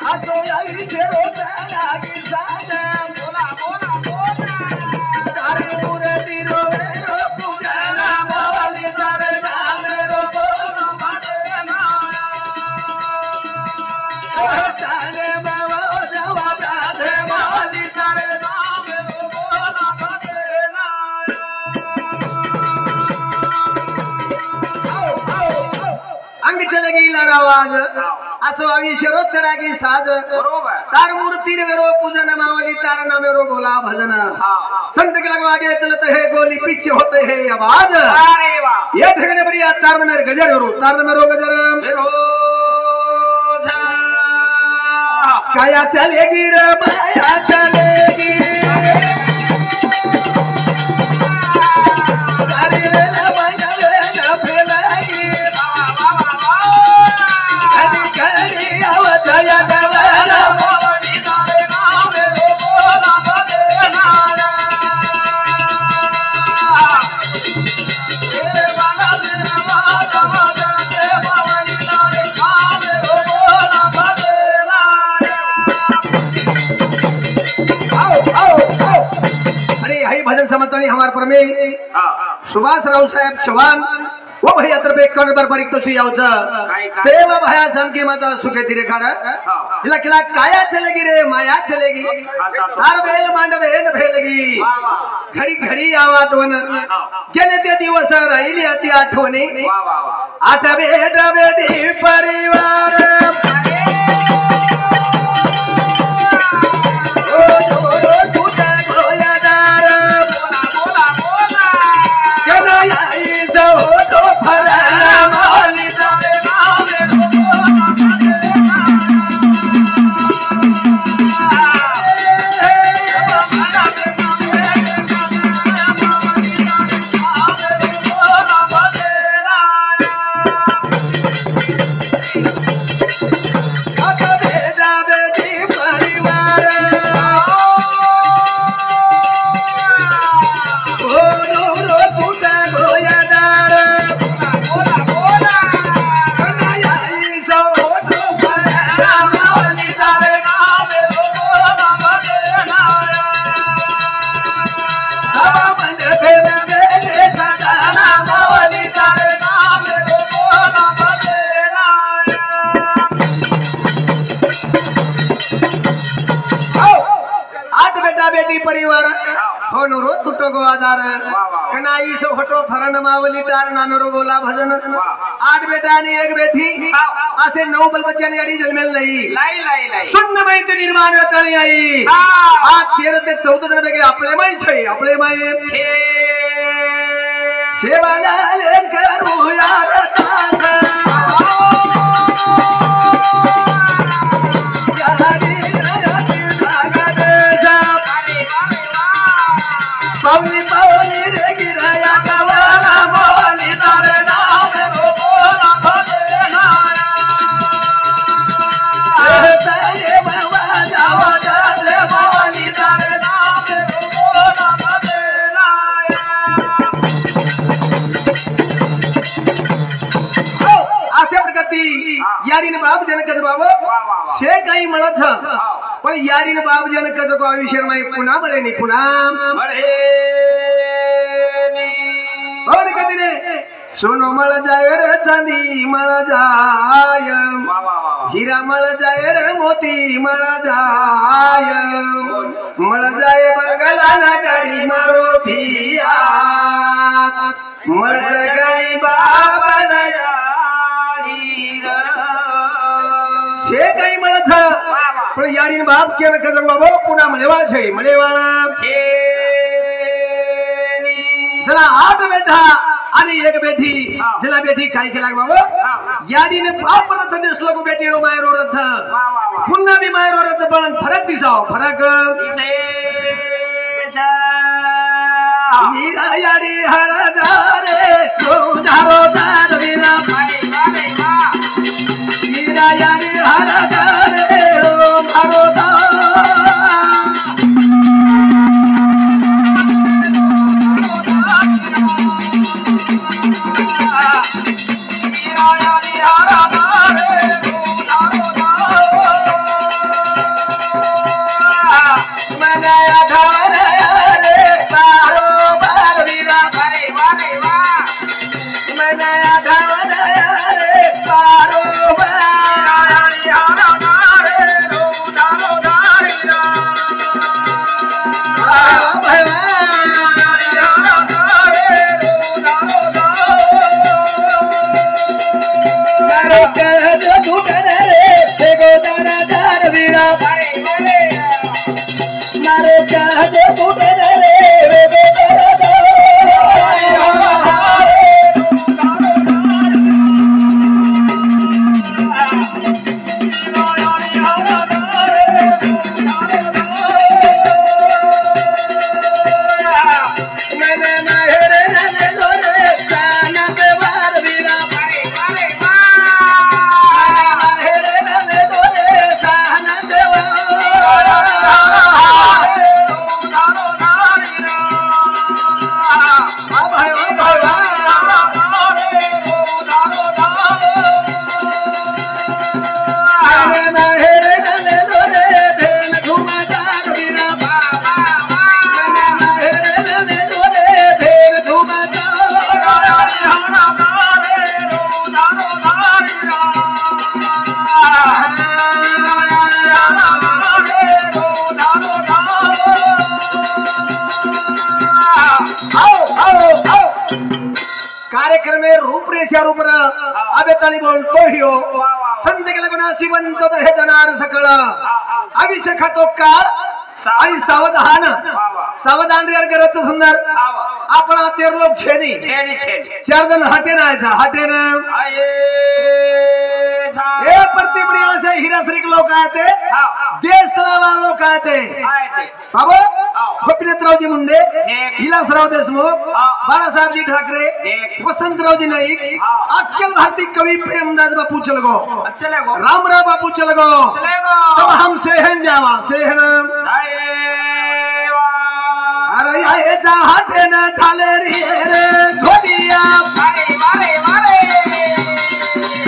आतो आई तेरो लागी साजा बोला बोला बोला तारे मूर्ति रो मेरो पूजना मावली तारे नाम रो बोलो माते ना तारे बाबा जवा तारे मावली तारे नाम रो बोलो माते ना अंग चलेगी लारावाज असो आवी शरो चढागी साज बरोबर तार मूर्ति रो पूजन मावली तार नाम रो बोला भजन संत के लगवागे चलते है गोली पीछे होते है आवाज अरे वाह ये ठगने बढ़िया तार में गजर रो तार में रो गजर रोजा काया चलेगी रे माया चलेगी अरे वेला मंगले न फैलेगी कड़ी कड़ी आवत या गवाना मावली तारे नाम रो बोला माते ना तेरे बाला मेरा वादा वादा ते मावली तारे नाम रो बोला माते ना आओ आओ आओ अरे हई भजन समतणी हमार परमे सुभाष राव साहेब चव्हाण वो भैया तरबे कर बरबरिक तो सुयावच सेवा भया समकी माता सुखे तिरे खाड़ा जिला किला काया चलेगी रे माया चलेगी तार वेल मांडवे न भेलगी घडी घडी आवातवन गेले ते दिवस राहिली अति आठवणी आता बेटा बेटी परिवार परिवार होनो रो तुटो गो आधार कनाई सो हटो फरन मावली तार नाम रो बोला भजन आठ बेटा ने एक बेटी आसे 9 बल बच्चा ने अड़ी जलमेल नहीं लाई लाई लाई सुन्न में ते निर्माण तळी आई आ 13 ते 14 दिन बेगे आपले माई छै आपले माई सेवा लाले करू यार तांग पावली पावली रे गिराया कवाना बोली तारे नाम रो बोला भले ना तेरे बाबा जावा जाले बोली तारे नाम रो बोला भले ना आसे प्रगति यारी ने बाप जनक बाबो से काही म्हणत पण यारी ने बाप जनक तो आयुष्य में पुन्हा बळे नाही पुन्हा बळे और कदिने सोनो मळ जाय रे चांदी मळ जाय हीरा मळ जाय रे मोती मळ जाय मळ जाय बंगला ना गाडी मारो भिया मळ गई बाबा ना गाडी से काही मळथ पण याडीन बाप केन कजग बाबो पुन्हा मळेवाळ छै मळेवाळ जला 8 बेटा आणि एक बेटी जला बेटी काय केला बाबा याडीने बाप रथ दिसलो को बेटी रो मायरो रथ पुन्हा बी मायरो रथ पण फरक दिसाव फरक हीरा याडी हरदारे रोजारो दार वीरा हीरा याडी हरदारे रोजारो प्रेशर ऊपर अबे ताली बोलतो हियो संत के लगना शिवंत तो हे जनार सकळ अभिषेक तो काळ आणि सावधान सावधान रे करत सुंदर आपला 13 लोक छेनी 4 जण हाटे ना हाटे ना ए प्रतिप्रिया से हीरा श्री लोक आते देश सलावा लोक आते बाबा गोपीनाथरावजी मुंडे विलासराव देशमुख बाळासाहेबजी ठाकरे वसंतरावजी नाईक अखिल भारतीय कवि प्रेमदास बापू चलगो रामराव बापू चलगो तब हम सेहन जावा सेहन अरे आए जा हाथे न ठाले रे धोदिया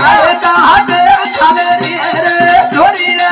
अरे जा हाथे ठाले रे धोदिया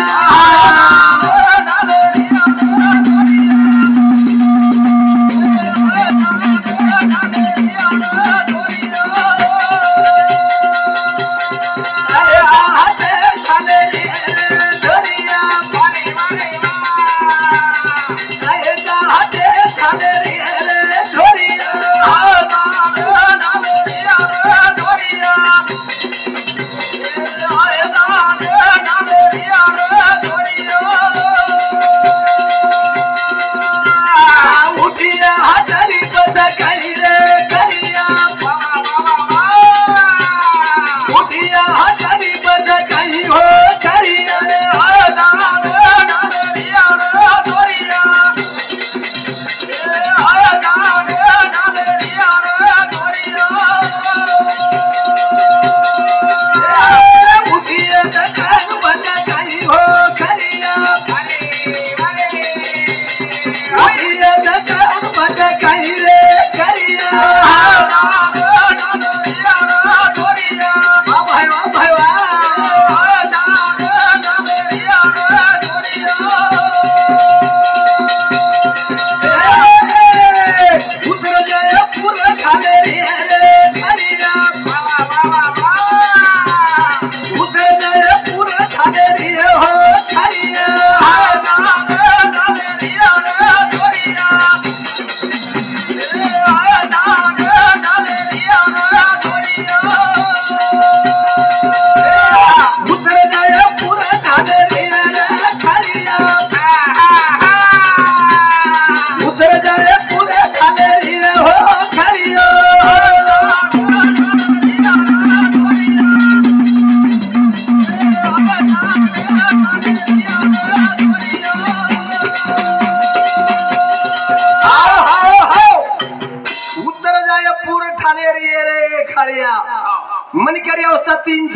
मन करी अवस्था 3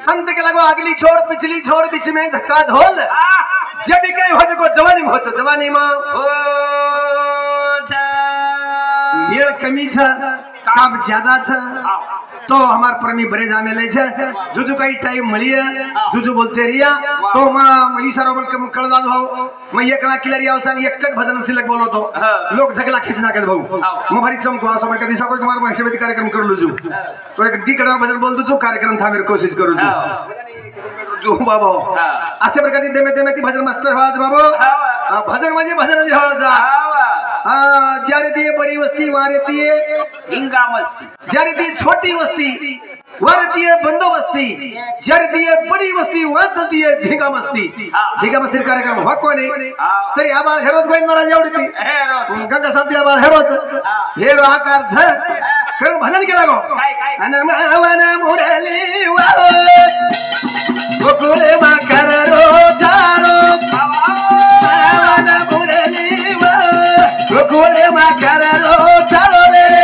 संत के लगो अगली छोड़ पिछली छोड़ बीच में धक्का धोल जब भी कहीं हो को जवानी में होता जवानी में ये कमी छ काम ज्यादा छ तो हमार प्रेमी बरे जामे ले छे जुजु कई टाइम मळिए जुजु बोलते रिया तो मा ईशारा बोल के कळ जादो हो मैं एक कला किलरिया औसान एक क भजन सिलक बोलो तो लोग झगला खिसना के भाऊ मैं भारी चमको आसो मैं कदी सको समार में सेवेदी कार्यक्रम कर लुजु तो एक दी कड़ा भजन बोल दु कार्यक्रम था मेरे कोशिश करू जो बाबा असे प्रकार देमे देमे ती भजन मस्त आवाज बाबा भजन म्हणजे भजन जी जा ज्यारे दी बड़ी वस्ती वारे दी हिंगा मस्ती ज्यारे दी छोटी वस्ती वारे दी बंदोबस्ती ज्यारे दी बड़ी वस्ती वाच दी ढिंगा मस्ती कार्यक्रम हो कोने तरी आबाळ हेरोज गोविंद महाराज एवढी ती गंगा शांती आबाळ हेरोज हेरो आकार छ कर भजन केला गो अनमवन मुरली वाळो गोकुळे माकर रो जारो अनमवन मुरली वाळो गोकुळे माकर रो जारो रे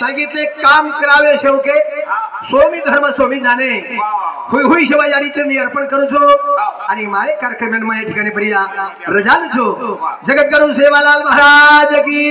सांगितले काम करावे शेवके सोमी धर्म सोमी जाणे हुई हुई शिवाय याडी चरणी अर्पण करू छो आणि मारे कार्यक्रम या ठिकाणी प्रिया रजाल छो जगत करू सेवालाल महाराज की